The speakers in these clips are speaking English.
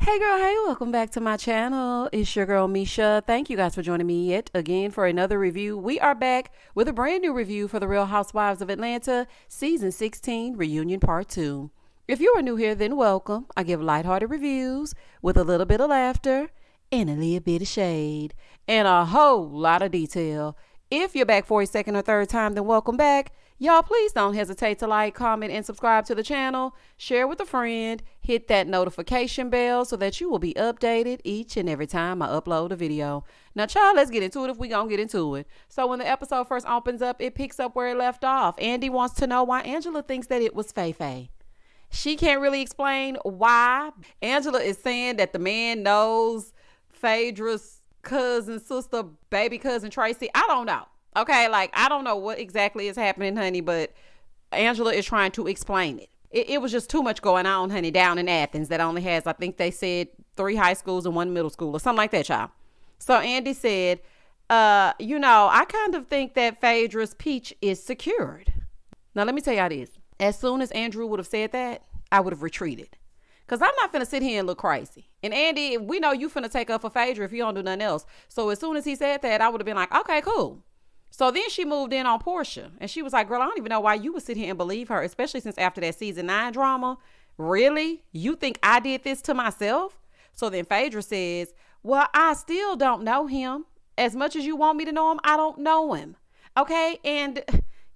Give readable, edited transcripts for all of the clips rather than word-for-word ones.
Hey girl, hey, welcome back to my channel. It's your girl Misha. Thank you guys for joining me yet again for another review. We are back with a brand new review for the Real Housewives of Atlanta Season 16 Reunion Part 2. If you are new here, then welcome. I give lighthearted reviews with a little bit of laughter and a little bit of shade and a whole lot of detail. If you're back for a second or third time, then welcome back. Y'all, please don't hesitate to like, comment, and subscribe to the channel. Share with a friend. Hit that notification bell so that you will be updated each and every time I upload a video. Now, child, let's get into it if we gonna get into it. So when the episode first opens up, it picks up where it left off. Andy wants to know why Angela thinks that it was Faye. She can't really explain why. Angela is saying that the man knows Phaedra's cousin, sister, baby cousin Tracy. I don't know. Okay, I don't know what exactly is happening, honey, but Angela is trying to explain it. It was just too much going on, honey, down in Athens that only has, I think they said 3 high schools and 1 middle school or something like that, y'all. So Andy said, I kind of think that Phaedra's peach is secured. Now, let me tell y'all this. As soon as Andrew would have said that, I would have retreated. Because I'm not finna sit here and look crazy. And Andy, we know you finna take up for Phaedra if you don't do nothing else. So as soon as he said that, I would have been like, okay, cool. So then she moved in on Portia and she was like, girl, I don't even know why you would sit here and believe her, especially since after that season 9 drama. Really? You think I did this to myself? So then Phaedra says, well, I still don't know him. As much as you want me to know him, I don't know him. Okay. And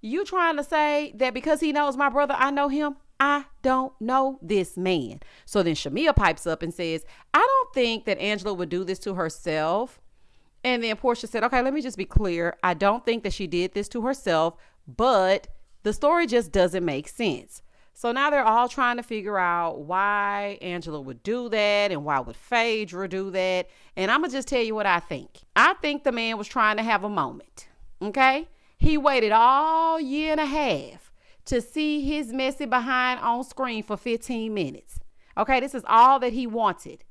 you trying to say that because he knows my brother, I know him? I don't know this man. So then Shamia pipes up and says, I don't think that Angela would do this to herself. And then Portia said, okay, let me just be clear. I don't think that she did this to herself, but the story just doesn't make sense. So now they're all trying to figure out why Angela would do that and why would Phaedra do that. And I'm going to just tell you what I think. I think the man was trying to have a moment. Okay. He waited all year and a half to see his messy behind on screen for 15 minutes. Okay. This is all that he wanted.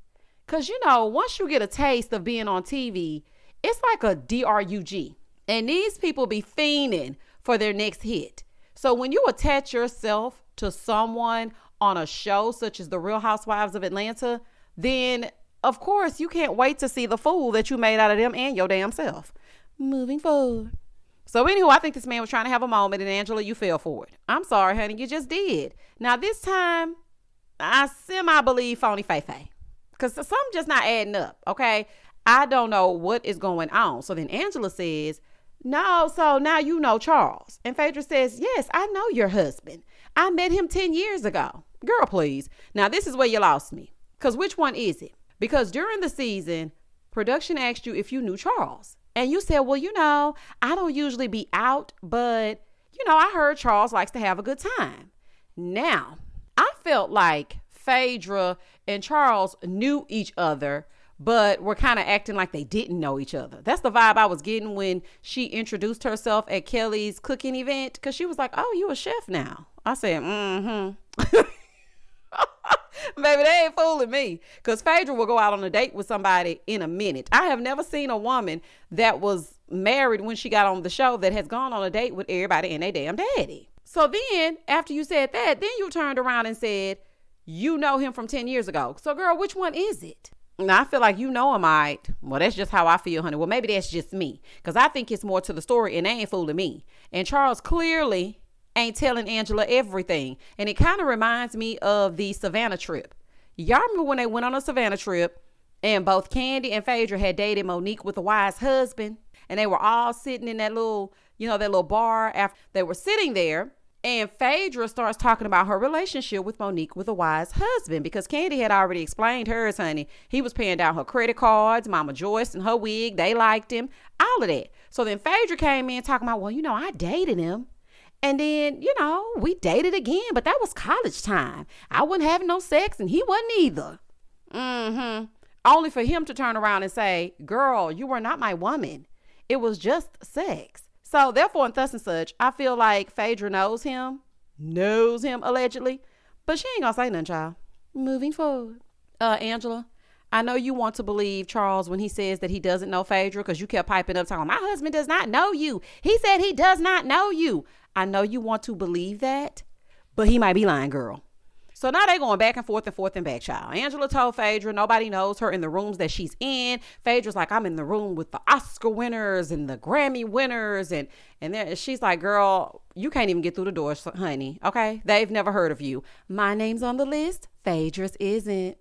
Because, once you get a taste of being on TV, it's like a DRUG. And these people be fiending for their next hit. So when you attach yourself to someone on a show such as The Real Housewives of Atlanta, then of course you can't wait to see the fool that you made out of them and your damn self. Moving forward. So anywho, I think this man was trying to have a moment, and Angela, you fell for it. I'm sorry, honey, you just did. Now this time, I semi-believe phony Faye. Because something just not adding up, okay? I don't know what is going on. So then Angela says, no, so now you know Charles. And Phaedra says, yes, I know your husband. I met him 10 years ago. Girl, please. Now this is where you lost me. Because which one is it? Because during the season, production asked you if you knew Charles. And you said, well, I don't usually be out, but, I heard Charles likes to have a good time. Now, I felt like Phaedra and Charles knew each other, but were kind of acting like they didn't know each other. That's the vibe I was getting when she introduced herself at Kelly's cooking event, because she was like, oh, you a chef now. I said, Baby, they ain't fooling me, because Phaedra will go out on a date with somebody in a minute. I have never seen a woman that was married when she got on the show that has gone on a date with everybody and they damn daddy. So then after you said that, then you turned around and said, you know him from 10 years ago. So girl, which one is it? Now, I feel like you know him, right? Well, that's just how I feel, honey. Well, maybe that's just me, because I think it's more to the story and they ain't fooling me. And Charles clearly ain't telling Angela everything. And it kind of reminds me of the Savannah trip. Y'all remember when they went on a Savannah trip and both Candy and Phaedra had dated Monique with a wise husband, and they were all sitting in that little, that little bar after they were sitting there. And Phaedra starts talking about her relationship with Monique with a wise husband, because Candy had already explained hers, honey. He was paying down her credit cards, Mama Joyce and her wig. They liked him, all of that. So then Phaedra came in talking about, well, I dated him. And then, we dated again, but that was college time. I wasn't having no sex and he wasn't either. Only for him to turn around and say, girl, you were not my woman. It was just sex. So therefore, and thus and such, I feel like Phaedra knows him allegedly, but she ain't gonna say nothing, child. Moving forward. Angela, I know you want to believe Charles when he says that he doesn't know Phaedra, because you kept piping up talking, my husband does not know you. He said he does not know you. I know you want to believe that, but he might be lying, girl. So now they going back and forth and back, child. Angela told Phaedra nobody knows her in the rooms that she's in. Phaedra's like, I'm in the room with the Oscar winners and the Grammy winners. And then she's like, girl, you can't even get through the door, honey. Okay? They've never heard of you. My name's on the list. Phaedra's isn't.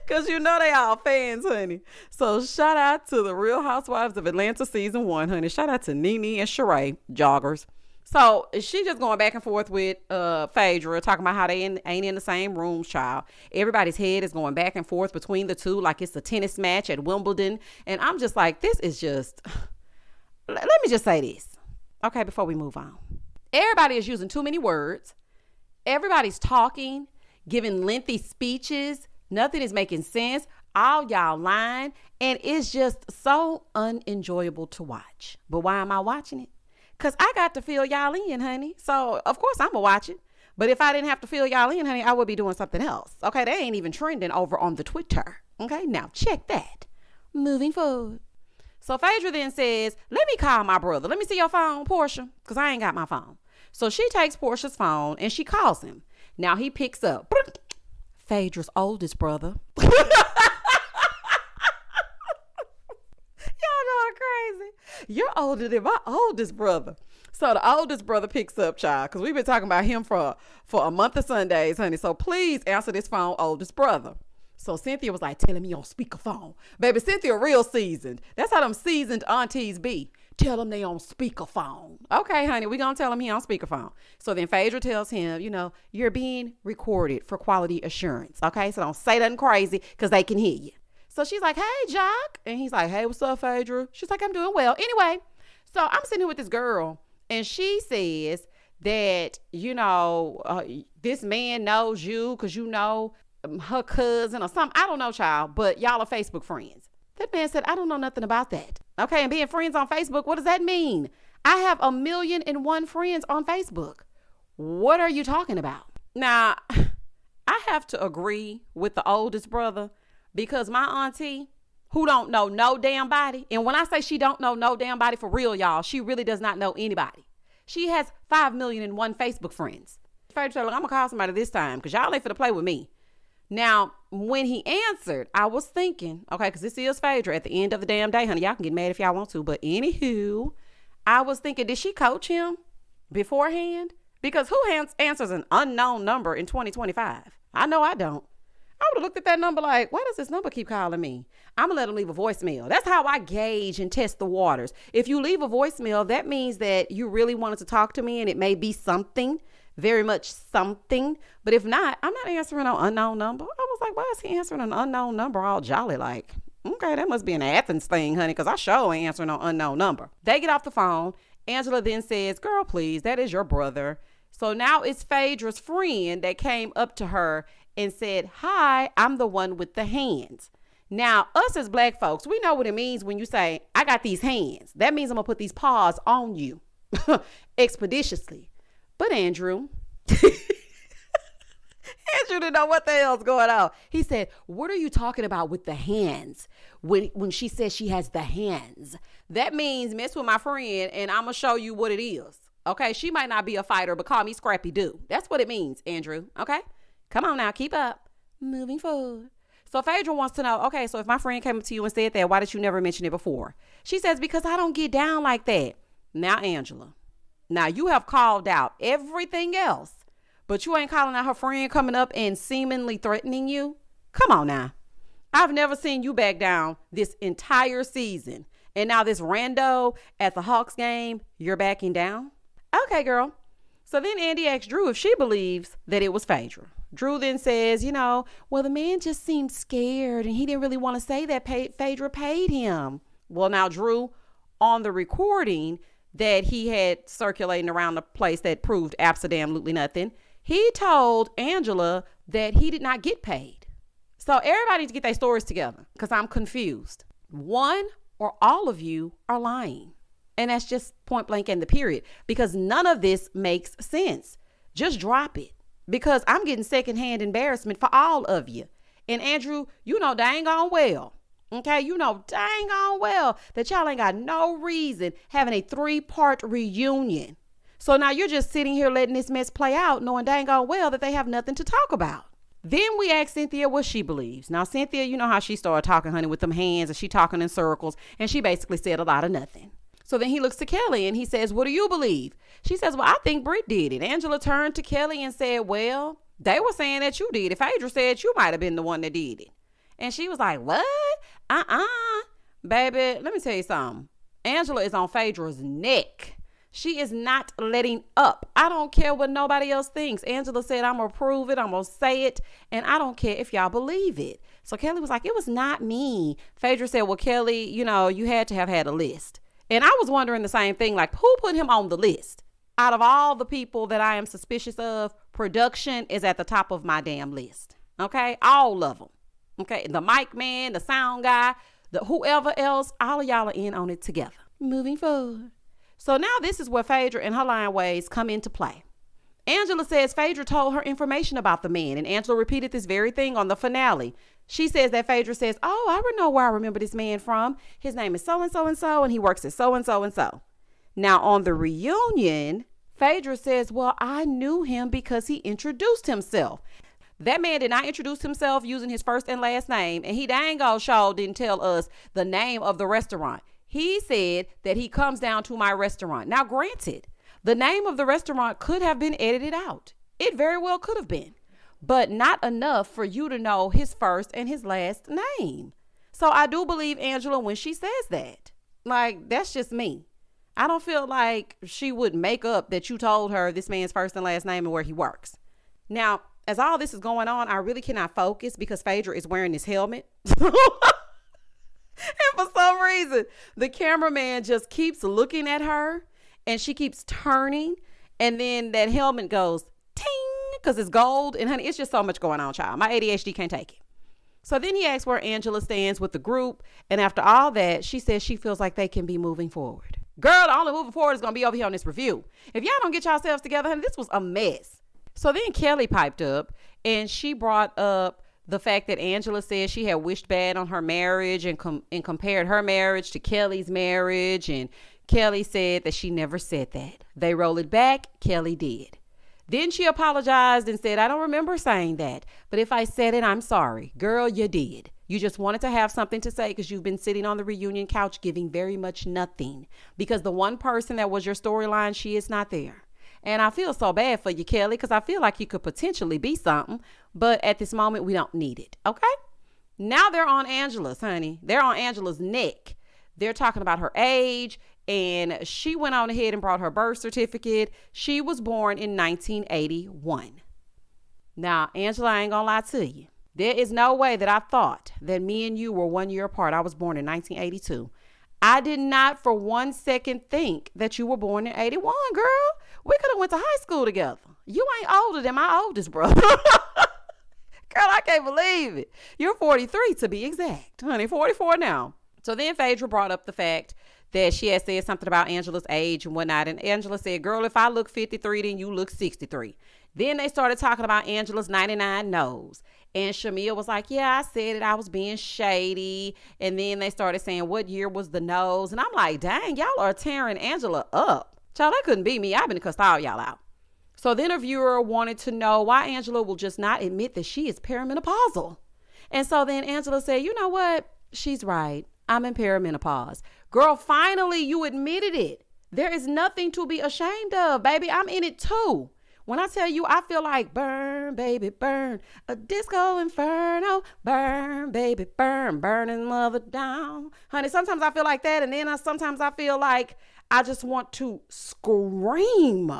Because you know they all fans, honey. So shout out to the Real Housewives of Atlanta season 1, honey. Shout out to Nene and Sheree, joggers. So she just going back and forth with Phaedra, talking about how they ain't in the same rooms, child. Everybody's head is going back and forth between the two like it's a tennis match at Wimbledon. And I'm just like, this is just... Let me just say this, okay, before we move on. Everybody is using too many words. Everybody's talking, giving lengthy speeches. Nothing is making sense. All y'all lying. And it's just so unenjoyable to watch. But why am I watching it? Because I got to fill y'all in, honey. So, of course, I'm going to watch it. But if I didn't have to fill y'all in, honey, I would be doing something else. Okay, they ain't even trending over on the Twitter. Okay, now check that. Moving forward. So Phaedra then says, let me call my brother. Let me see your phone, Portia, because I ain't got my phone. So she takes Portia's phone and she calls him. Now he picks up. Phaedra's oldest brother. Y'all know I'm crazy. You're older than my oldest brother. So the oldest brother picks up, child, because we've been talking about him for a month of Sundays, honey. So please answer this phone, oldest brother. So Cynthia was like, telling me on speakerphone. Baby, Cynthia real seasoned. That's how them seasoned aunties be. Tell them they on speakerphone. Okay, honey, we gonna tell him he on speakerphone. So then Phaedra tells him, you're being recorded for quality assurance. Okay, so don't say nothing crazy because they can hear you. So she's like, hey, Jock. And he's like, hey, what's up, Phaedra? She's like, I'm doing well. Anyway, so I'm sitting here with this girl and she says that, this man knows you because her cousin or something. I don't know, child, but y'all are Facebook friends. That man said, I don't know nothing about that. Okay, and being friends on Facebook, what does that mean? I have 1,000,001 friends on Facebook. What are you talking about? Now, I have to agree with the oldest brother because my auntie, who don't know no damn body, and when I say she don't know no damn body for real, y'all, she really does not know anybody. She has 5,000,001 Facebook friends. I'm going to call somebody this time because y'all ain't finna play with me. Now, when he answered, I was thinking, okay, because this is Phaedra at the end of the damn day, honey. Y'all can get mad if y'all want to. But anywho, I was thinking, did she coach him beforehand? Because who answers an unknown number in 2025? I know I don't. I would have looked at that number like, why does this number keep calling me? I'm going to let him leave a voicemail. That's how I gauge and test the waters. If you leave a voicemail, that means that you really wanted to talk to me and it may be something. Very much something. But if not, I'm not answering an unknown number. I was like, why is he answering an unknown number all jolly like? Okay, that must be an Athens thing, honey, because I sure ain't answering an unknown number. They get off the phone. Angela then says, girl, please, that is your brother. So now it's Phaedra's friend that came up to her and said, hi, I'm the one with the hands. Now, us as black folks, we know what it means when you say, I got these hands. That means I'm going to put these paws on you expeditiously. But Andrew didn't know what the hell's going on. He said, what are you talking about with the hands? When she says she has the hands, that means mess with my friend and I'm going to show you what it is. Okay, she might not be a fighter, but call me Scrappy Doo. That's what it means, Andrew. Okay, come on now, keep up. Moving forward. So Phaedra wants to know, okay, so if my friend came up to you and said that, why did you never mention it before? She says, because I don't get down like that. Now, Angela. Now, you have called out everything else, but you ain't calling out her friend coming up and seemingly threatening you? Come on now. I've never seen you back down this entire season. And now this rando at the Hawks game, you're backing down? Okay, girl. So then Andy asks Drew if she believes that it was Phaedra. Drew then says, well, the man just seemed scared and he didn't really want to say that Phaedra paid him. Well, now, Drew, on the recording that he had circulating around the place that proved absolutely nothing, he told Angela that he did not get paid. So everybody needs to get their stories together because I'm confused. One or all of you are lying. And that's just point blank in the period because none of this makes sense. Just drop it because I'm getting secondhand embarrassment for all of you. And Andrew, dang on well. Okay, dang on well that y'all ain't got no reason having a 3-part reunion. So now you're just sitting here letting this mess play out, knowing dang on well that they have nothing to talk about. Then we asked Cynthia what she believes. Now, Cynthia, you know how she started talking, honey, with them hands, and she talking in circles, and she basically said a lot of nothing. So then he looks to Kelly and he says, what do you believe? She says, well, I think Britt did it. Angela turned to Kelly and said, well, they were saying that you did it. Phaedra said you might have been the one that did it. And she was like, what? Baby, let me tell you something. Angela is on Phaedra's neck. She is not letting up. I don't care what nobody else thinks. Angela said, I'm going to prove it. I'm going to say it. And I don't care if y'all believe it. So Kelly was like, it was not me. Phaedra said, well, Kelly, you know, you had to have had a list. And I was wondering the same thing, like who put him on the list? Out of all the people that I am suspicious of, production is at the top of my damn list. Okay. All of them. Okay. The mic man, the sound guy, the whoever else, all of y'all are in on it together. Moving forward. So now this is where Phaedra and her lying ways come into play. Angela says Phaedra told her information about the man, and Angela repeated this very thing on the finale. She says that Phaedra says, oh, I know where I remember this man from. His name is so-and-so, and he works at so-and-so. Now on the reunion, Phaedra says, well, I knew him because he introduced himself. That man did not introduce himself using his first and last name, and he dang old sure didn't tell us the name of the restaurant. He said that he comes down to my restaurant. Now, granted, the name of the restaurant could have been edited out. It very well could have been, but not enough for you to know his first and his last name. So I do believe Angela when she says that. Like, that's just me. I don't feel like she would make up that you told her this man's first and last name and where he works. Now, as all this is going on, I really cannot focus because Phaedra is wearing this helmet. And for some reason, the cameraman just keeps looking at her and she keeps turning. And then that helmet goes ting because it's gold. And honey, it's just so much going on, child. My ADHD can't take it. So then he asks where Angela stands with the group. And after all that, she says she feels like they can be moving forward. Girl, the only moving forward is going to be over here on this review. If y'all don't get yourselves together, honey, this was a mess. So then Kelly piped up and she brought up the fact that Angela said she had wished bad on her marriage and compared her marriage to Kelly's marriage. And Kelly said that she never said that. They roll it back. Kelly did. Then she apologized and said, I don't remember saying that. But if I said it, I'm sorry. Girl, you did. You just wanted to have something to say because you've been sitting on the reunion couch giving very much nothing. Because the one person that was your storyline, she is not there. And I feel so bad for you, Kelly, because I feel like you could potentially be something. But at this moment, we don't need it. Okay? Now they're on Angela's, honey. They're on Angela's neck. They're talking about her age. And she went on ahead and brought her birth certificate. She was born in 1981. Now, Angela, I ain't gonna lie to you. There is no way that I thought that me and you were 1 year apart. I was born in 1982. I did not for 1 second think that you were born in 81, girl. We could have went to high school together. You ain't older than my oldest brother. Girl, I can't believe it. You're 43 to be exact. Honey, 44 now. So then Phaedra brought up the fact that she had said something about Angela's age and whatnot. And Angela said, girl, if I look 53, then you look 63. Then they started talking about Angela's 99 nose. And Shamil was like, yeah, I said it. I was being shady. And then they started saying, what year was the nose? And I'm like, dang, y'all are tearing Angela up. Child, that couldn't be me. I've been cussed all y'all out. So the interviewer wanted to know why Angela will just not admit that she is perimenopausal. And so then Angela said, you know what? She's right. I'm in perimenopause. Girl, finally you admitted it. There is nothing to be ashamed of, baby. I'm in it too. When I tell you, I feel like burn, baby, burn. A disco inferno, burn, baby, burn. Burning mother down. Honey, sometimes I feel like that. And then sometimes I feel like I just want to scream.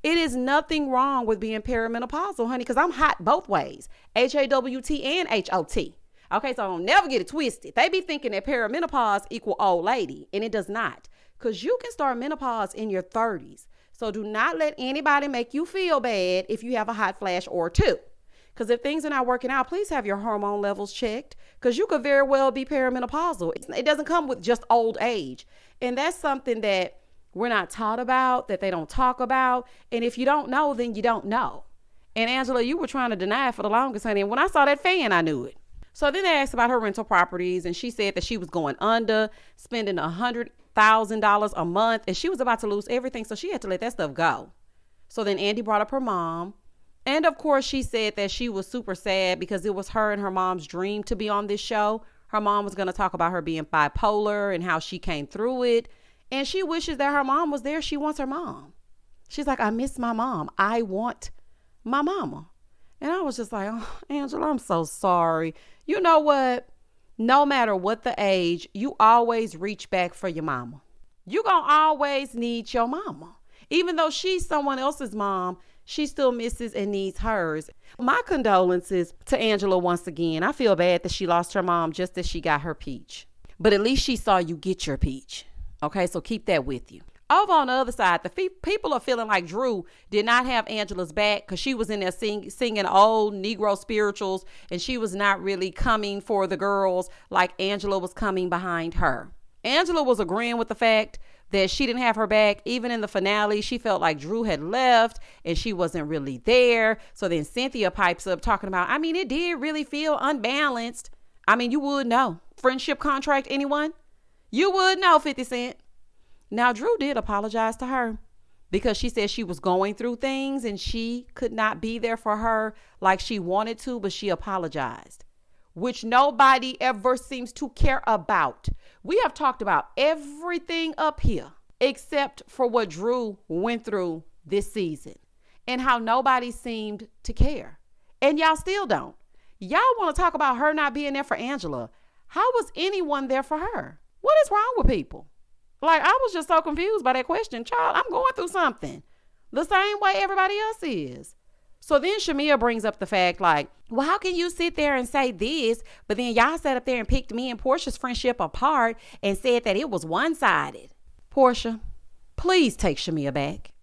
It is nothing wrong with being perimenopausal, honey, because I'm hot both ways. HAWT and HOT. Okay, so don't never get it twisted. They be thinking that perimenopause equal old lady, and it does not. Because you can start menopause in your 30s. So do not let anybody make you feel bad if you have a hot flash or two. Because if things are not working out, please have your hormone levels checked. Because you could very well be perimenopausal. It doesn't come with just old age. And that's something that we're not taught about, that they don't talk about. And if you don't know, then you don't know. And Angela, you were trying to deny it for the longest, honey. And when I saw that fan, I knew it. So then they asked about her rental properties. And she said that she was going under, spending $1,000 a month, and she was about to lose everything, so she had to let that stuff go. So then Andy brought up her mom. And of course, she said that she was super sad because it was her and her mom's dream to be on this show. Her mom was going to talk about her being bipolar and how she came through it. And she wishes that her mom was there. She wants her mom. She's like, I miss my mom. I want my mama. And I was just like, oh, Angela, I'm so sorry. You know what? No matter what the age, you always reach back for your mama. You're going to always need your mama. Even though she's someone else's mom, she still misses and needs hers. My condolences to Angela once again. I feel bad that she lost her mom just as she got her peach. But at least she saw you get your peach. Okay, so keep that with you. Over on the other side, the people are feeling like Drew did not have Angela's back because she was in there singing old Negro spirituals, and she was not really coming for the girls like Angela was coming behind her. Angela was agreeing with the fact that she didn't have her back. Even in the finale, she felt like Drew had left and she wasn't really there. So then Cynthia pipes up talking about, I mean, it did really feel unbalanced. I mean, you would know. Friendship contract, anyone? You would know, 50 Cent. Now, Drew did apologize to her because she said she was going through things and she could not be there for her like she wanted to, but she apologized, which nobody ever seems to care about. We have talked about everything up here except for what Drew went through this season and how nobody seemed to care. And y'all still don't. Y'all want to talk about her not being there for Angela. How was anyone there for her? What is wrong with people? Like, I was just so confused by that question. Child, I'm going through something the same way everybody else is. So then Shamia brings up the fact like, well, how can you sit there and say this, but then y'all sat up there and picked me and Portia's friendship apart and said that it was one-sided? Portia, please take Shamia back.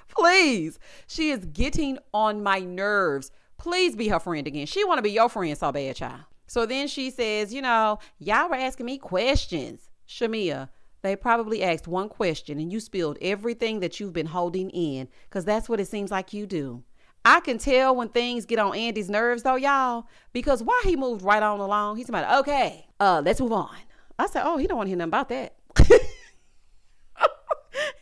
Please. She is getting on my nerves. Please be her friend again. She want to be your friend so bad, child. So then she says, y'all were asking me questions. Shamia, they probably asked one question and you spilled everything that you've been holding in, because that's what it seems like you do. I can tell when things get on Andy's nerves though, y'all, because why he moved right on along. He's like, okay, let's move on. I said, oh, he don't want to hear nothing about that.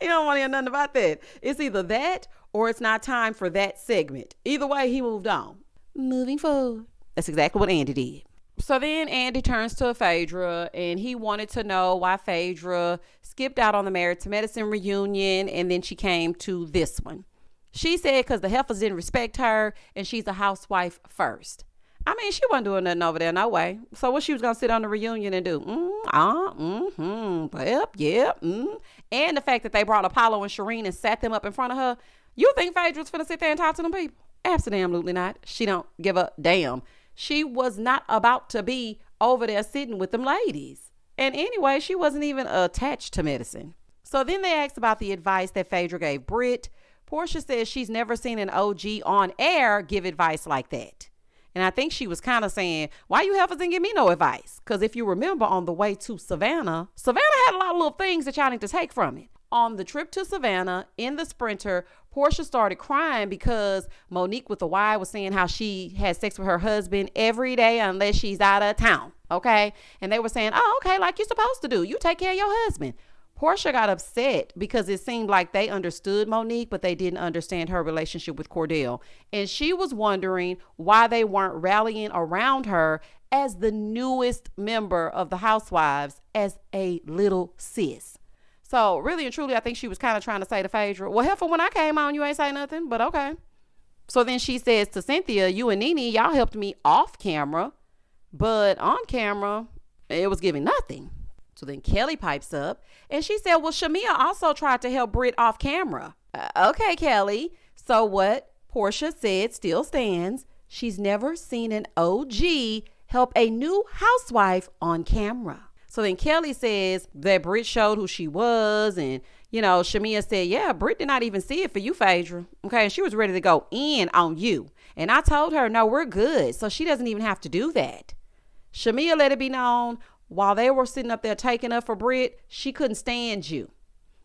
He don't want to hear nothing about that. It's either that or it's not time for that segment. Either way, he moved on. Moving forward. That's exactly what Andy did. So then Andy turns to Phaedra and he wanted to know why Phaedra skipped out on the Married to Medicine reunion and then she came to this one. She said because the heifers didn't respect her and she's a housewife first. I mean, she wasn't doing nothing over there, no way. So what she was going to sit on the reunion and do? And the fact that they brought Apollo and Shireen and sat them up in front of her. You think Phaedra's finna sit there and talk to them people? Absolutely not. She don't give a damn. She was not about to be over there sitting with them ladies. And anyway, she wasn't even attached to medicine. So then they asked about the advice that Phaedra gave Britt. Portia says she's never seen an OG on air give advice like that. And I think she was kind of saying, why you heifers didn't give me no advice? Because if you remember on the way to Savannah had a lot of little things that y'all need to take from it. On the trip to Savannah in the Sprinter, Portia started crying because Monique with the Y was saying how she had sex with her husband every day unless she's out of town. Okay. And they were saying, oh, okay, like you're supposed to do. You take care of your husband. Portia got upset because it seemed like they understood Monique, but they didn't understand her relationship with Cordell. And she was wondering why they weren't rallying around her as the newest member of the Housewives as a little sis. So really and truly, I think she was kind of trying to say to Phaedra, well, heifer, when I came on, you ain't say nothing, but okay. So then she says to Cynthia, you and Nene, y'all helped me off camera, but on camera, it was giving nothing. So then Kelly pipes up and she said, well, Shamia also tried to help Britt off camera. Okay, Kelly. So what Portia said still stands. She's never seen an OG help a new housewife on camera. So then Kelly says that Britt showed who she was. And, Shamia said, yeah, Britt did not even see it for you, Phaedra. Okay. And she was ready to go in on you. And I told her, no, we're good. So she doesn't even have to do that. Shamia let it be known while they were sitting up there taking up for Britt, she couldn't stand you.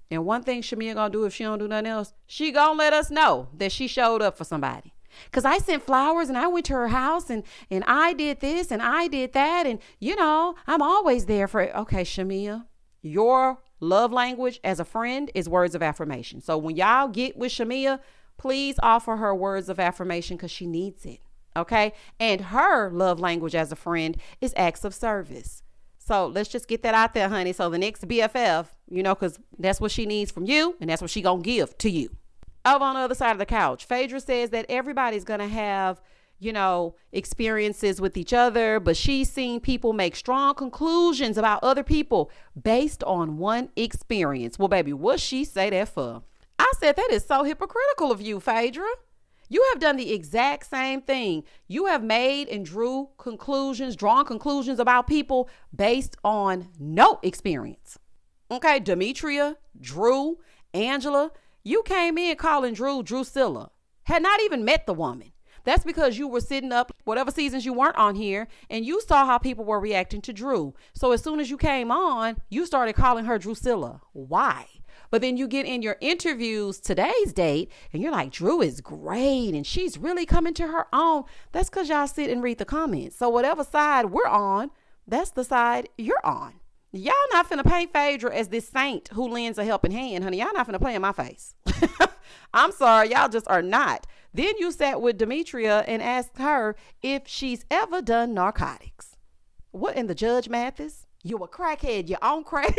And one thing Shamia gonna do if she don't do nothing else, she gonna let us know that she showed up for somebody. Because I sent flowers and I went to her house and I did this and I did that. And, I'm always there for it. Okay, Shamia, Your love language as a friend is words of affirmation. So when y'all get with Shamia, please offer her words of affirmation because she needs it. Okay. And her love language as a friend is acts of service. So let's just get that out there, honey. So the next BFF, because that's what she needs from you and that's what she gonna give to you. Over on the other side of the couch, Phaedra says that everybody's gonna have, experiences with each other, but she's seen people make strong conclusions about other people based on one experience. Well, baby, what she say that for? I said, that is so hypocritical of you, Phaedra. You have done the exact same thing. You have made and drawn conclusions about people based on no experience. Okay, Demetria, Drew, Angela, you came in calling Drew Drusilla. Had not even met the woman. That's because you were sitting up whatever seasons you weren't on here and you saw how people were reacting to Drew. So as soon as you came on, you started calling her Drusilla. Why? But then you get in your interviews today's date and you're like, Drew is great and she's really coming to her own. That's because y'all sit and read the comments. So whatever side we're on, that's the side you're on. Y'all not finna paint Phaedra as this saint who lends a helping hand, honey. Y'all not finna play in my face. I'm sorry, y'all just are not. Then you sat with Demetria and asked her if she's ever done narcotics. What in the Judge Mathis? You a crackhead, you on crack.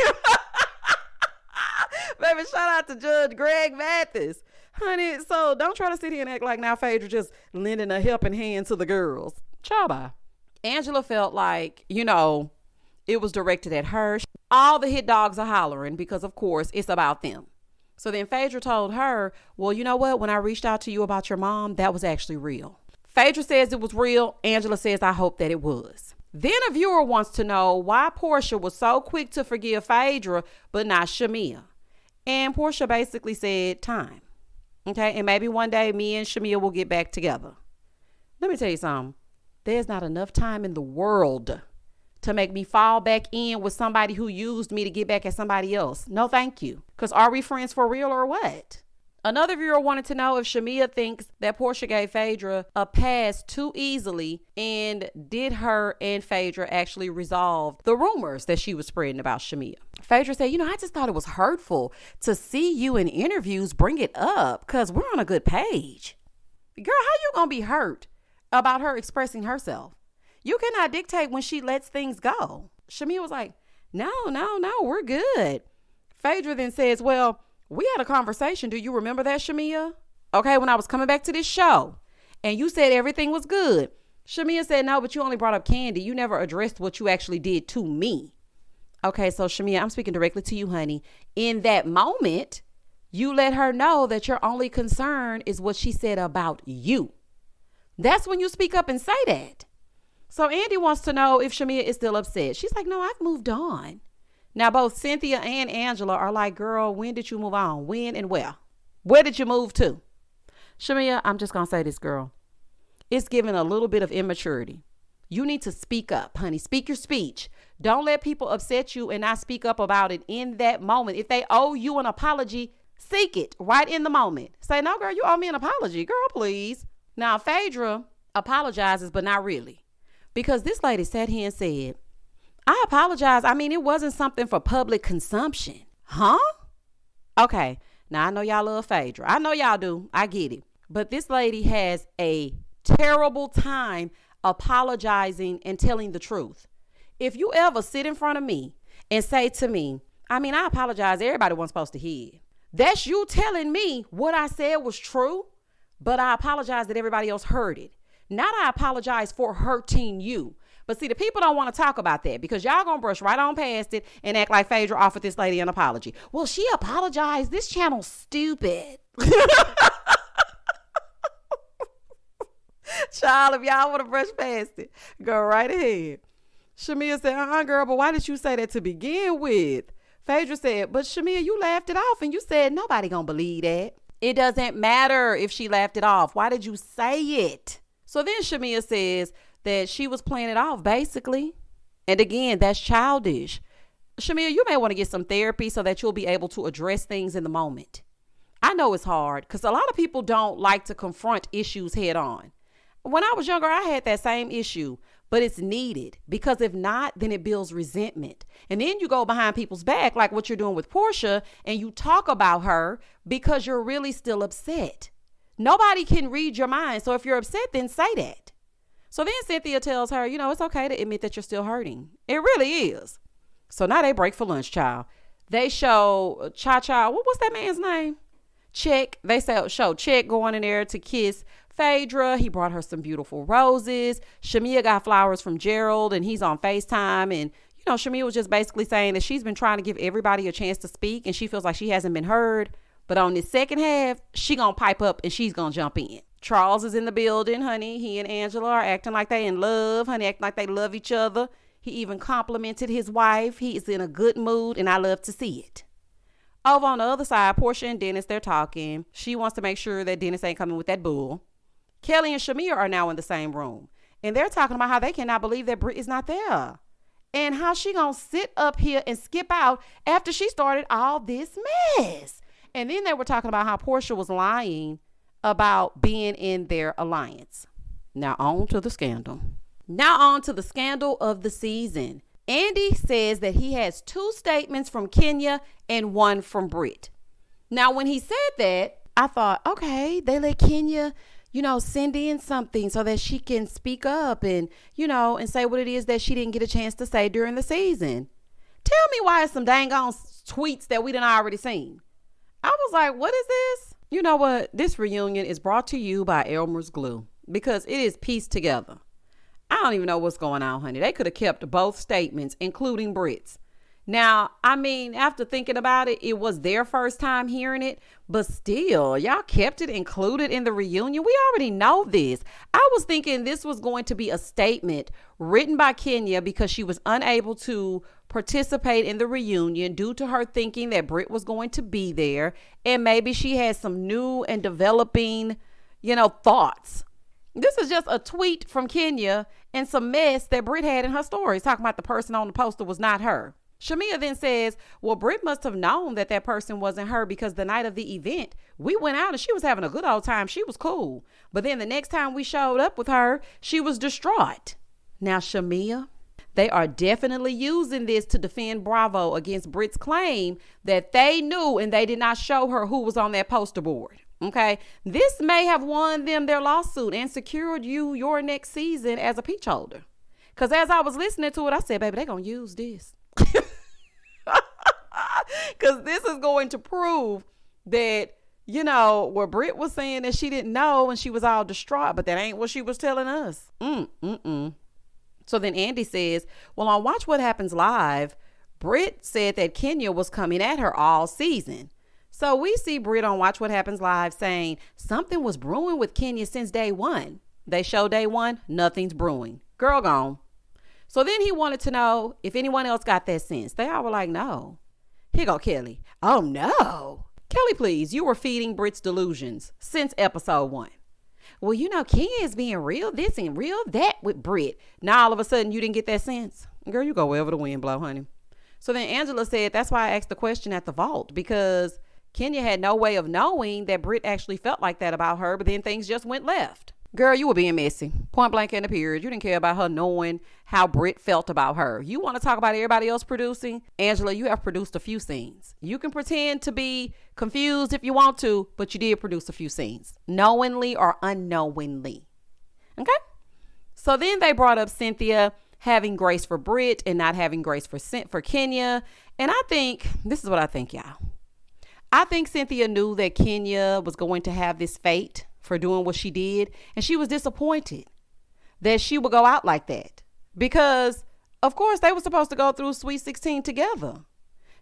Baby, shout out to Judge Greg Mathis. Honey, so don't try to sit here and act like now Phaedra just lending a helping hand to the girls. Ciao, bye. Angela felt like, it was directed at her. All the hit dogs are hollering because, of course, it's about them. So then Phaedra told her, well, you know what? When I reached out to you about your mom, that was actually real. Phaedra says it was real. Angela says, I hope that it was. Then a viewer wants to know why Portia was so quick to forgive Phaedra, but not Shamia. And Portia basically said time. Okay. And maybe one day me and Shamia will get back together. Let me tell you something. There's not enough time in the world to make me fall back in with somebody who used me to get back at somebody else. No, thank you. Because are we friends for real or what? Another viewer wanted to know if Shamia thinks that Portia gave Phaedra a pass too easily, and did her and Phaedra actually resolve the rumors that she was spreading about Shamia. Phaedra said, I just thought it was hurtful to see you in interviews bring it up because we're on a good page. Girl, how you gonna be hurt about her expressing herself? You cannot dictate when she lets things go. Shamia was like, no, we're good. Phaedra then says, well, we had a conversation. Do you remember that, Shamia? Okay, when I was coming back to this show and you said everything was good. Shamia said, no, but you only brought up Candy. You never addressed what you actually did to me. Okay, so Shamia, I'm speaking directly to you, honey. In that moment, you let her know that your only concern is what she said about you. That's when you speak up and say that. So Andy wants to know if Shamia is still upset. She's like, no, I've moved on. Now, both Cynthia and Angela are like, girl, when did you move on? When and where? Where did you move to? Shamia, I'm just going to say this, girl. It's giving a little bit of immaturity. You need to speak up, honey. Speak your speech. Don't let people upset you and not speak up about it in that moment. If they owe you an apology, seek it right in the moment. Say, no, girl, you owe me an apology. Girl, please. Now, Phaedra apologizes, but not really. Because this lady sat here and said, I apologize. I mean, it wasn't something for public consumption. Huh? Okay. Now, I know y'all love Phaedra. I know y'all do. I get it. But this lady has a terrible time apologizing and telling the truth. If you ever sit in front of me and say to me, I mean, I apologize. Everybody wasn't supposed to hear it. That's you telling me what I said was true, but I apologize that everybody else heard it. Not I apologize for hurting you. But see, the people don't want to talk about that because y'all gonna brush right on past it and act like Phaedra offered this lady an apology. Well, she apologized. This channel's stupid. Child, if y'all want to brush past it, go right ahead. Shamia said, girl, but why did you say that to begin with? Phaedra said, but Shamia, you laughed it off and you said nobody gonna believe that. It doesn't matter if she laughed it off. Why did you say it? So then Shamia says that she was playing it off, basically. And again, that's childish. Shamia, you may want to get some therapy so that you'll be able to address things in the moment. I know it's hard because a lot of people don't like to confront issues head on. When I was younger, I had that same issue. but it's needed, because if not, then it builds resentment. And then you go behind people's back, like what you're doing with Portia, and you talk about her because you're really still upset. Nobody can read your mind. So if you're upset, then say that. So then Cynthia tells her, it's okay to admit that you're still hurting. It really is. So now they break for lunch, child. They show Cha-Cha, what's that man's name? Check. They show Check going in there to kiss Phaedra. He brought her some beautiful roses. Shamia got flowers from Gerald, and he's on FaceTime. And, Shamia was just basically saying that she's been trying to give everybody a chance to speak, and she feels like she hasn't been heard. But on this second half, she gonna pipe up and she's gonna jump in. Charles is in the building, honey. He and Angela are acting like they in love, honey, acting like they love each other. He even complimented his wife. He is in a good mood, and I love to see it. Over on the other side, Portia and Dennis, they're talking. She wants to make sure that Dennis ain't coming with that bull. Kelly and Shamir are now in the same room, and they're talking about how they cannot believe that Britt is not there, and how she gonna sit up here and skip out after she started all this mess. And then they were talking about how Portia was lying about being in their alliance. Now on to the scandal. Now on to the scandal of the season. Andy says that he has 2 statements from Kenya and 1 from Britt. Now, when he said that, I thought, okay, they let Kenya, send in something so that she can speak up and, and say what it is that she didn't get a chance to say during the season. Tell me why it's some dang on tweets that we done already seen. I was like, what is this? You know what? This reunion is brought to you by Elmer's Glue, because it is pieced together. I don't even know what's going on, honey. They could have kept both statements, including Britt's. Now, after thinking about it, it was their first time hearing it, but still, y'all kept it included in the reunion. We already know this. I was thinking this was going to be a statement written by Kenya because she was unable to participate in the reunion due to her thinking that Britt was going to be there, and maybe she had some new and developing, thoughts. This is just a tweet from Kenya and some mess that Britt had in her stories, talking about the person on the poster was not her. Shamia then says, well, Britt must have known that that person wasn't her, because the night of the event, we went out and she was having a good old time. She was cool. But then the next time we showed up with her, she was distraught. Now, Shamia, they are definitely using this to defend Bravo against Britt's claim that they knew and they did not show her who was on that poster board. Okay, this may have won them their lawsuit and secured you your next season as a peach holder. Because as I was listening to it, I said, baby, they're going to use this. Because this is going to prove that, where Britt was saying that she didn't know and she was all distraught, but that ain't what she was telling us. So then Andy says, well, on Watch What Happens Live, Britt said that Kenya was coming at her all season. So we see Britt on Watch What Happens Live saying something was brewing with Kenya since day one. They show day one, nothing's brewing. Girl gone. So then he wanted to know if anyone else got that sense. They all were like, no. Here go Kelly. Oh, no. Kelly, please, you were feeding Britt's delusions since episode 1. Well, Kenya is being real this and real that with Britt. Now all of a sudden you didn't get that sense. Girl, you go wherever the wind blow, honey. So then Angela said, that's why I asked the question at the vault, because Kenya had no way of knowing that Britt actually felt like that about her, but then things just went left. Girl, you were being messy. Point blank in the period. You didn't care about her knowing how Britt felt about her. You want to talk about everybody else producing? Angela, you have produced a few scenes. You can pretend to be confused if you want to, but you did produce a few scenes, knowingly or unknowingly. Okay? So then they brought up Cynthia having grace for Britt and not having grace for Kenya. And I think, this is what I think, y'all. I think Cynthia knew that Kenya was going to have this fate for doing what she did, and she was disappointed that she would go out like that, because of course they were supposed to go through Sweet 16 together.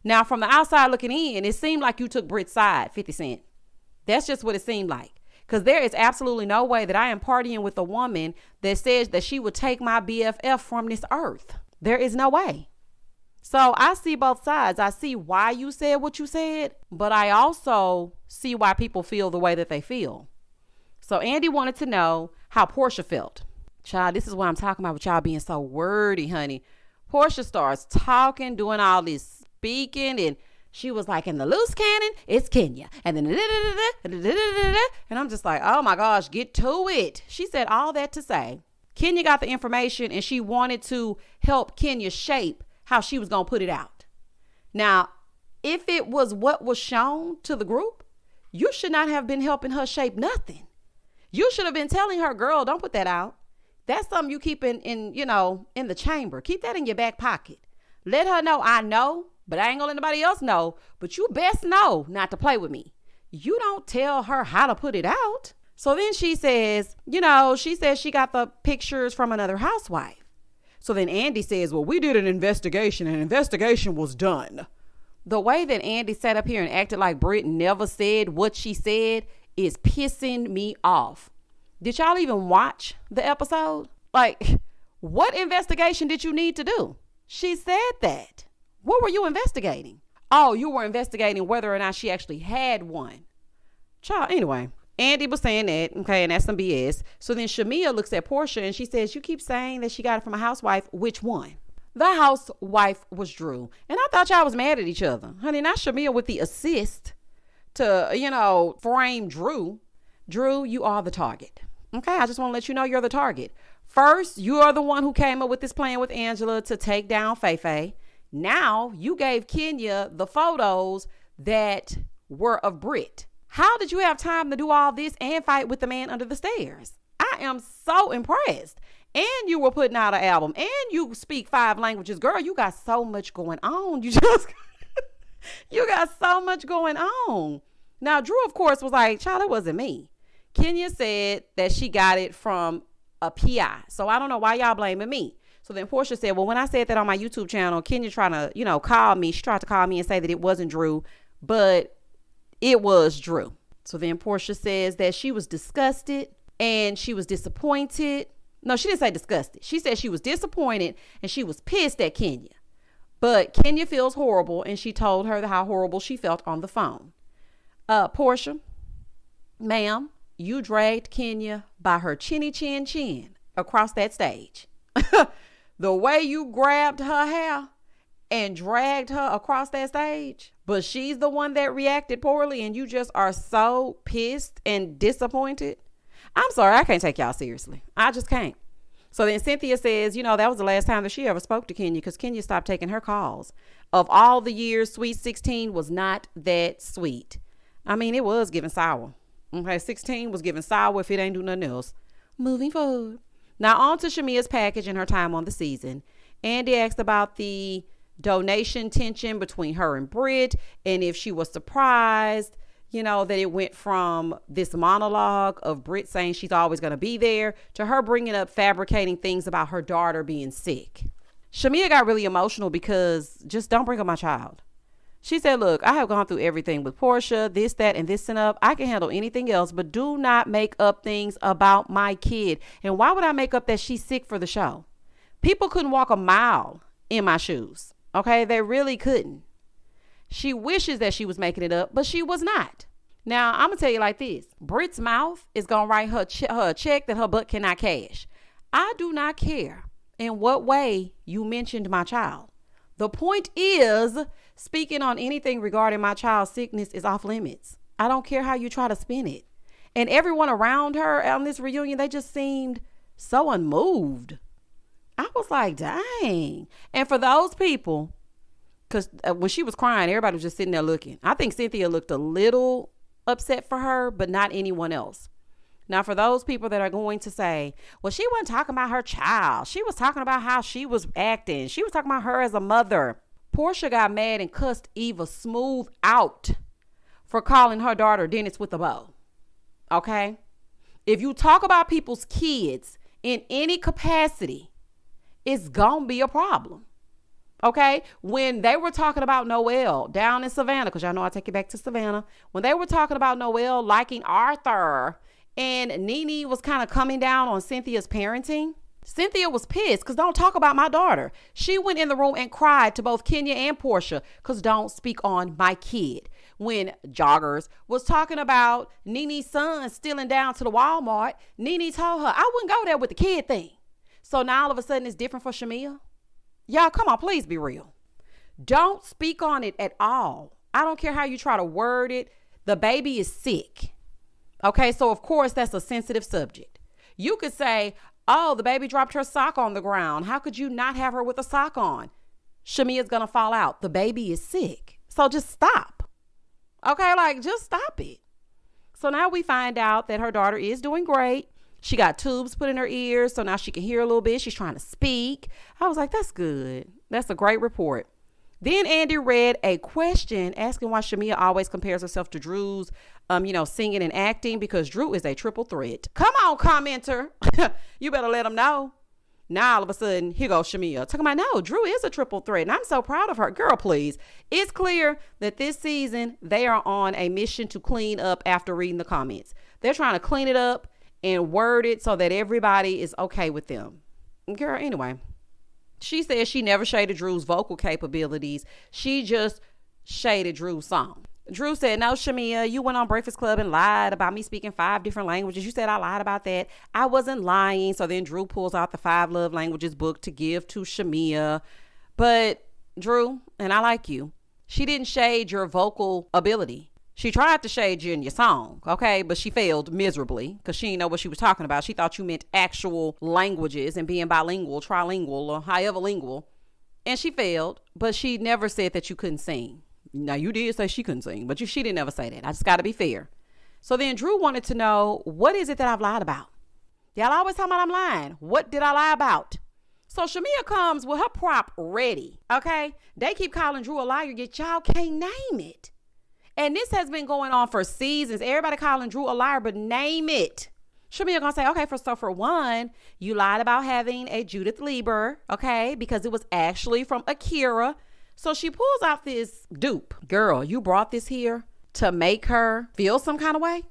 Now from the outside looking in, it seemed like you took Britt's side, 50 Cent. That's just what it seemed like, because there is absolutely no way that I am partying with a woman that says that she would take my BFF from this earth. There is no way. So I see both sides. I see why you said what you said, but I also see why people feel the way that they feel. So Andy wanted to know how Portia felt. Child, this is what I'm talking about with y'all being so wordy, honey. Portia starts talking, doing all this speaking, and she was like, in the loose cannon, it's Kenya. And then, and I'm just like, oh my gosh, get to it. She said all that to say, Kenya got the information and she wanted to help Kenya shape how she was going to put it out. Now, if it was what was shown to the group, you should not have been helping her shape nothing. You should have been telling her, girl, don't put that out. That's something you keep in the chamber. Keep that in your back pocket. Let her know, I know, but I ain't gonna let nobody else know. But you best know not to play with me. You don't tell her how to put it out. So then she says, she got the pictures from another housewife. So then Andy says, well, we did an investigation and an investigation was done. The way that Andy sat up here and acted like Britt never said what she said is pissing me off. Did y'all even watch the episode? Like, what investigation did you need to do? She said that. What were you investigating? Oh, you were investigating whether or not she actually had one. Child, anyway, Andy was saying that, okay, and that's some BS. So then Shamia looks at Portia and she says, you keep saying that she got it from a housewife. Which one? The housewife was Drew. And I thought y'all was mad at each other. Honey, not Shamia with the assist to, frame Drew. Drew, you are the target. Okay, I just want to let you know you're the target. First, you are the one who came up with this plan with Angela to take down Faye. Now, you gave Kenya the photos that were of Britt. How did you have time to do all this and fight with the man under the stairs? I am so impressed. And you were putting out an album and you speak 5 languages. Girl, you got so much going on. You got so much going on. Now, Drew, of course, was like, child, it wasn't me. Kenya said that she got it from a PI. So I don't know why y'all blaming me. So then Portia said, well, when I said that on my YouTube channel, Kenya trying to, call me. She tried to call me and say that it wasn't Drew, but it was Drew. So then Portia says that she was disgusted and she was disappointed. No, she didn't say disgusted. She said she was disappointed and she was pissed at Kenya. But Kenya feels horrible and she told her how horrible she felt on the phone. Portia, ma'am, you dragged Kenya by her chinny chin across that stage. The way you grabbed her hair and dragged her across that stage, but she's the one that reacted poorly and you just are so pissed and disappointed. I'm sorry, I can't take y'all seriously. I just can't. So then Cynthia says, that was the last time that she ever spoke to Kenya because Kenya stopped taking her calls. Of all the years, Sweet 16 was not that sweet. I mean, it was giving sour. Okay, 16 was giving sour if it ain't do nothing else. Moving forward. Now on to Shamia's package and her time on the season. Andy asked about the donation tension between her and Britt and if she was surprised, that it went from this monologue of Britt saying she's always going to be there to her bringing up fabricating things about her daughter being sick. Shamia got really emotional because just don't bring up my child. She said, look, I have gone through everything with Portia, this, that, and this and up. I can handle anything else, but do not make up things about my kid. And why would I make up that she's sick for the show? People couldn't walk a mile in my shoes. Okay, they really couldn't. She wishes that she was making it up, but she was not. Now, I'm going to tell you like this. Britt's mouth is going to write her a check that her butt cannot cash. I do not care in what way you mentioned my child. The point is, speaking on anything regarding my child's sickness is off limits. I don't care how you try to spin it. And everyone around her on this reunion, they just seemed so unmoved. I was like, dang. And for those people, because when she was crying, everybody was just sitting there looking. I think Cynthia looked a little upset for her, but not anyone else. Now, for those people that are going to say, well, she wasn't talking about her child. She was talking about how she was acting. She was talking about her as a mother. Portia got mad and cussed Eva smooth out for calling her daughter Dennis with a bow. Okay? If you talk about people's kids in any capacity, it's going to be a problem. Okay? When they were talking about Noelle down in Savannah, because y'all know I take it back to Savannah. When they were talking about Noelle liking Arthur and Nene was kind of coming down on Cynthia's parenting, Cynthia was pissed because don't talk about my daughter. She went in the room and cried to both Kenya and Portia because don't speak on my kid. When Joggers was talking about Nene's son stealing down to the Walmart, Nene told her, I wouldn't go there with the kid thing. So now all of a sudden it's different for Shamia. Y'all, come on, please be real. Don't speak on it at all. I don't care how you try to word it. The baby is sick. Okay, so of course that's a sensitive subject. You could say, Oh, the baby dropped her sock on the ground. How could you not have her with a sock on? Shamia's gonna fall out. The baby is sick. So just stop. Okay, like just stop it. So now we find out that her daughter is doing great. She got tubes put in her ears, so now she can hear a little bit. She's trying to speak. I was like, that's good. That's a great report. Then Andy read a question asking why Shamia always compares herself to Drew's, singing and acting, because Drew is a triple threat. Come on, commenter. You better let them know. Now all of a sudden, here goes Shamia talking about, no, Drew is a triple threat, and I'm so proud of her. Girl, please. It's clear that this season they are on a mission to clean up after reading the comments. They're trying to clean it up and word it so that everybody is okay with them. Girl, anyway, she says she never shaded Drew's vocal capabilities. She just shaded Drew's song. Drew said, no, Shamia, you went on Breakfast Club and lied about me speaking 5 different languages. You said I lied about that. I wasn't lying. So then Drew pulls out the 5 Love Languages book to give to Shamia. But Drew, and I like you, she didn't shade your vocal ability. She tried to shade you in your song, okay? But she failed miserably because she didn't know what she was talking about. She thought you meant actual languages and being bilingual, trilingual, or however lingual. And she failed, but she never said that you couldn't sing. Now, you did say she couldn't sing, but she didn't ever say that. I just got to be fair. So then Drew wanted to know, what is it that I've lied about? Y'all always talking about I'm lying. What did I lie about? So Shamia comes with her prop ready, okay? They keep calling Drew a liar, yet y'all can't name it. And this has been going on for seasons. Everybody calling Drew a liar, but name it. Shamia gonna say, okay, for one, you lied about having a Judith Lieber, okay? Because it was actually from Akira. So she pulls out this dupe. Girl, you brought this here to make her feel some kind of way?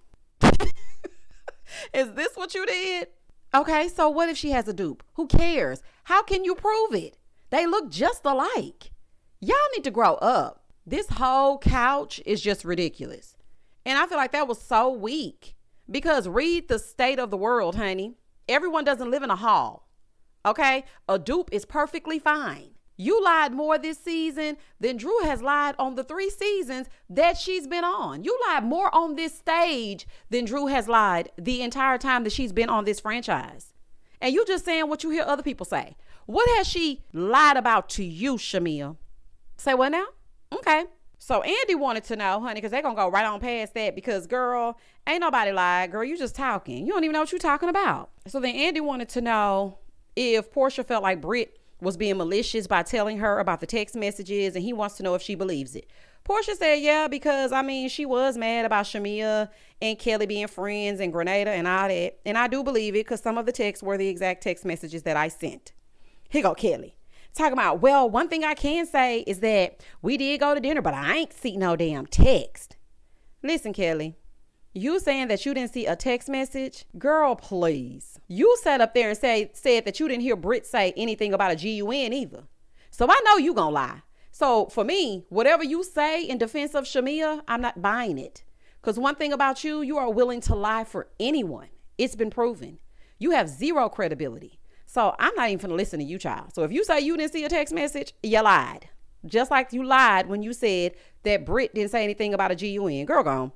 Is this what you did? Okay, so what if she has a dupe? Who cares? How can you prove it? They look just alike. Y'all need to grow up. This whole couch is just ridiculous. And I feel like that was so weak. Because read the state of the world, honey. Everyone doesn't live in a hall. Okay? A dupe is perfectly fine. You lied more this season than Drew has lied on the 3 seasons that she's been on. You lied more on this stage than Drew has lied the entire time that she's been on this franchise. And you just saying what you hear other people say. What has she lied about to you, Shamia? Say what now? Okay. So Andy wanted to know, honey, because they're going to go right on past that because, girl, ain't nobody lied. Girl, you just talking. You don't even know what you're talking about. So then Andy wanted to know if Portia felt like Britt was being malicious by telling her about the text messages, and he wants to know if she believes it. Portia said, yeah, because, she was mad about Shamia and Kelly being friends and Grenada and all that. And I do believe it because some of the texts were the exact text messages that I sent. Here go Kelly. Talking about, well, one thing I can say is that we did go to dinner, but I ain't see no damn text. Listen, Kelly, you saying that you didn't see a text message? Girl, please. You sat up there and said that you didn't hear Britt say anything about a GUN either. So I know you gonna lie. So for me, whatever you say in defense of Shamia, I'm not buying it. Because one thing about you, you are willing to lie for anyone. It's been proven. You have zero credibility. So I'm not even finna listen to you, child. So if you say you didn't see a text message, you lied. Just like you lied when you said that Britt didn't say anything about a GUN. Girl, gone.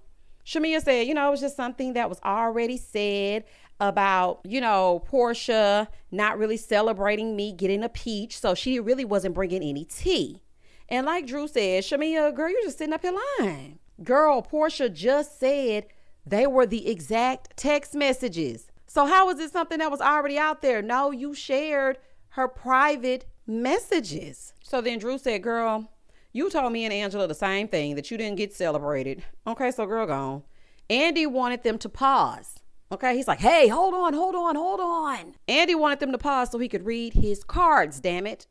Shamia said, it was just something that was already said about, Portia not really celebrating me getting a peach. So she really wasn't bringing any tea. And like Drew said, Shamia, girl, you're just sitting up here lying. Girl, Portia just said they were the exact text messages. So how is it something that was already out there? No, you shared her private messages. So then Drew said, girl, you told me and Angela the same thing, that you didn't get celebrated. Okay, so girl, gone. Andy wanted them to pause. Okay, he's like, hey, hold on. Andy wanted them to pause so he could read his cards, damn it.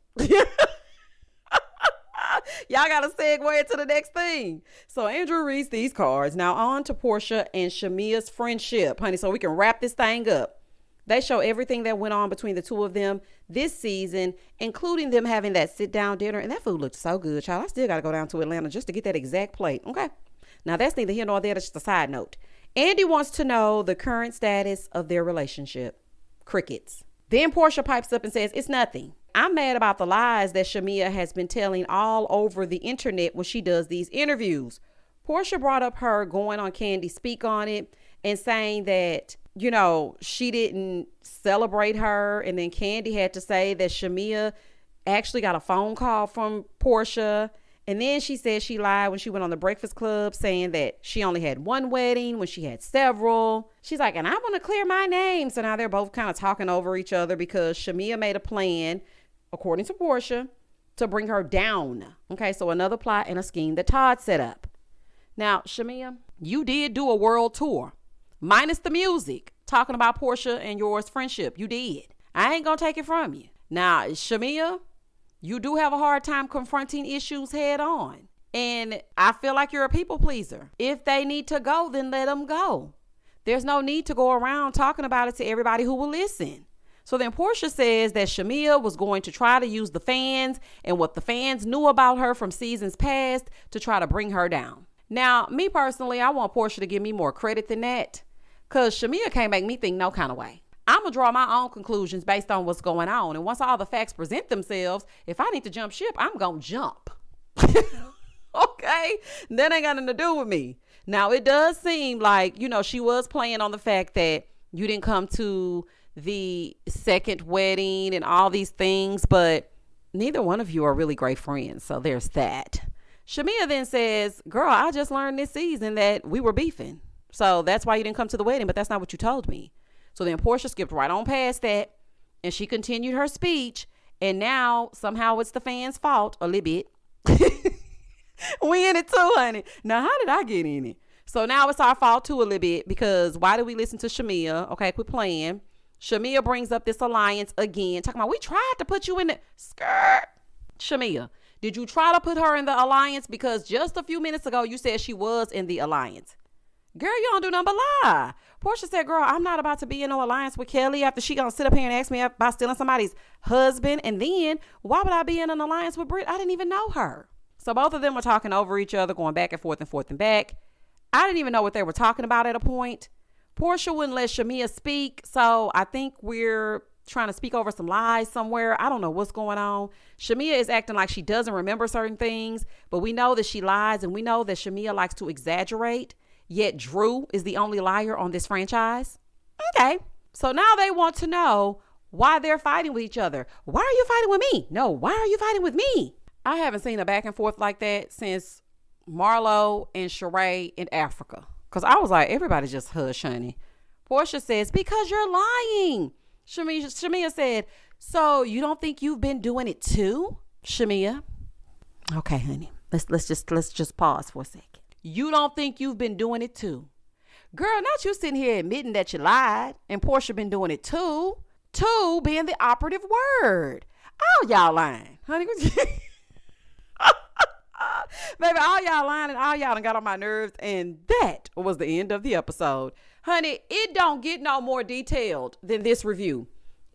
Y'all got to segue into the next thing. So Andrew reads these cards. Now on to Portia and Shamia's friendship, honey, so we can wrap this thing up. They show everything that went on between the two of them this season, including them having that sit-down dinner. And that food looked so good, child. I still got to go down to Atlanta just to get that exact plate. Okay. Now, that's neither here nor there. That's just a side note. Andy wants to know the current status of their relationship. Crickets. Then Portia pipes up and says, it's nothing. I'm mad about the lies that Shamia has been telling all over the internet when she does these interviews. Portia brought up her going on Candy Speak on it and saying that she didn't celebrate her. And then Candy had to say that Shamia actually got a phone call from Portia. And then she said she lied when she went on the Breakfast Club saying that she only had one wedding when she had several. She's like, and I want to clear my name. So now they're both kind of talking over each other because Shamia made a plan, according to Portia, to bring her down. Okay, so another plot and a scheme that Todd set up. Now, Shamia, you did do a world tour, minus the music, talking about Portia and yours friendship. You did. I ain't going to take it from you. Now, Shamia, you do have a hard time confronting issues head on. And I feel like you're a people pleaser. If they need to go, then let them go. There's no need to go around talking about it to everybody who will listen. So then Portia says that Shamia was going to try to use the fans and what the fans knew about her from seasons past to try to bring her down. Now, me personally, I want Portia to give me more credit than that, because Shamia can't make me think no kind of way. I'm going to draw my own conclusions based on what's going on. And once all the facts present themselves, if I need to jump ship, I'm going to jump. Okay? That ain't got nothing to do with me. Now, it does seem like, she was playing on the fact that you didn't come to the second wedding and all these things, but neither one of you are really great friends. So there's that. Shamia then says, girl, I just learned this season that we were beefing. So that's why you didn't come to the wedding, but that's not what you told me. So then Portia skipped right on past that, and she continued her speech, and now somehow it's the fans' fault a little bit. We in it too, honey. Now, how did I get in it? So now it's our fault too a little bit, because why did we listen to Shamia? Okay, quit playing. Shamia brings up this alliance again, talking about we tried to put you in the skirt. Shamia, did you try to put her in the alliance? Because just a few minutes ago, you said she was in the alliance. Girl, you don't do nothing but lie. Portia said, girl, I'm not about to be in no alliance with Kelly after she gonna sit up here and ask me about stealing somebody's husband. And then why would I be in an alliance with Britt? I didn't even know her. So both of them were talking over each other, going back and forth and forth and back. I didn't even know what they were talking about at a point. Portia wouldn't let Shamia speak. So I think we're trying to speak over some lies somewhere. I don't know what's going on. Shamia is acting like she doesn't remember certain things, but we know that she lies, and we know that Shamia likes to exaggerate. Yet Drew is the only liar on this franchise. Okay. So now they want to know why they're fighting with each other. Why are you fighting with me? No, why are you fighting with me? I haven't seen a back and forth like that since Marlo and Sheree in Africa. Because I was like, everybody just hush, honey. Portia says, because you're lying. Shamia said, so you don't think you've been doing it too? Shamia. Okay, honey. Let's just pause for a second. You don't think you've been doing it too? Girl, not you sitting here admitting that you lied and Portia been doing it too. Too being the operative word. All y'all lying, honey. Baby, all y'all lying and all y'all done got on my nerves, and that was the end of the episode. Honey, it don't get no more detailed than this review.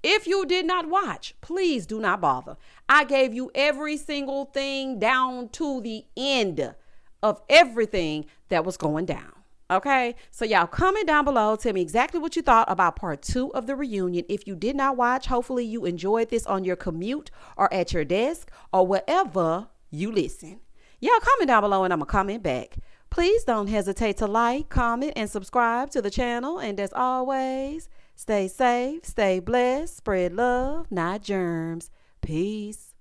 If you did not watch, please do not bother. I gave you every single thing down to the end of everything that was going down. Okay, so y'all comment down below. Tell me exactly what you thought about part 2 of the reunion. If you did not watch, hopefully you enjoyed this on your commute or at your desk or wherever you listen. Y'all comment down below and I'm gonna comment back. Please don't hesitate to like, comment, and subscribe to the channel. And as always, stay safe, stay blessed, spread love, not germs. Peace.